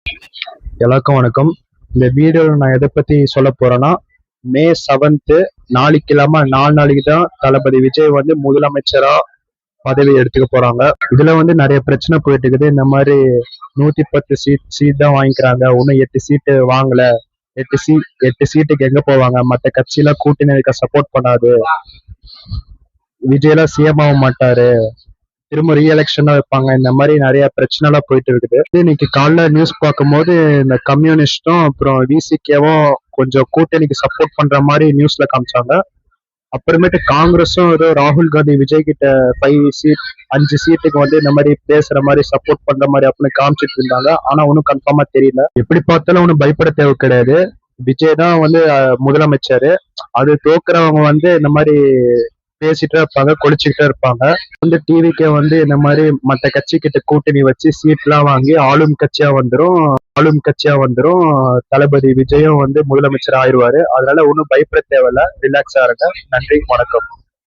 எல்லாருக்கும் வணக்கம். இந்த வீடியோவில் நான் எதை பத்தி சொல்ல போறேன்னா, மே 7 நாளைக்கு இல்லாம 4 நாளைக்கு தான் தளபதி விஜய் வந்து முதலமைச்சரா பதவி எடுத்துக்க போறாங்க. இதுல வந்து நிறைய பிரச்சனை போயிட்டு இருக்குது. இந்த மாதிரி 110 சீட் தான் வாங்கிக்கிறாங்க, இன்னும் 8 சீட்டு வாங்கல. 8 சீட்டுக்கு எங்க போவாங்க? மற்ற கட்சியெல்லாம் கூட்டணி இருக்க சப்போர்ட் பண்ணாது, விஜய் எல்லாம் சிஎம் ஆக மாட்டாரு, திரும்ப ரீஎலெக்ஷன் வைப்பாங்க. இந்த மாதிரி நிறைய பிரச்சனை எல்லாம் போயிட்டு இருக்குது. இன்னைக்கு காலைல நியூஸ் பார்க்கும்போது இந்த கம்யூனிஸ்டும் அப்புறம் விசிகேவும் கொஞ்சம் கூட்டணிக்கு சப்போர்ட் பண்ற மாதிரி நியூஸ்ல காமிச்சாங்க. அப்புறமேட்டு காங்கிரஸும் ஏதோ ராகுல் காந்தி விஜய் கிட்ட 5 சீட்டுக்கு வந்து இந்த மாதிரி பேசுற மாதிரி சப்போர்ட் பண்ற மாதிரி அப்படின்னு காமிச்சிட்டு இருந்தாங்க. ஆனா ஒன்னும் கன்ஃபார்மா தெரியல. எப்படி பார்த்தாலும் ஒன்னும் பயப்பட தேவை கிடையாது. விஜய் தான் வந்து முதலமைச்சர். அது தோக்குறவங்க வந்து இந்த மாதிரி பேசிட்டே இருப்பாங்க, கொலிச்சுக்கிட்டே இருப்பாங்க. வந்து டிவிக்கே வந்து இந்த மாதிரி மற்ற கட்சி கிட்ட கூட்டணி வச்சு சீட் எல்லாம் வாங்கி ஆளும் கட்சியா வந்துரும். தளபதி விஜயும் வந்து முதலமைச்சர் ஆயிடுவாரு. அதனால ஒன்னும் பயப்பட தேவையில்ல, ரிலாக்ஸா இருங்க. நன்றி, வணக்கம்.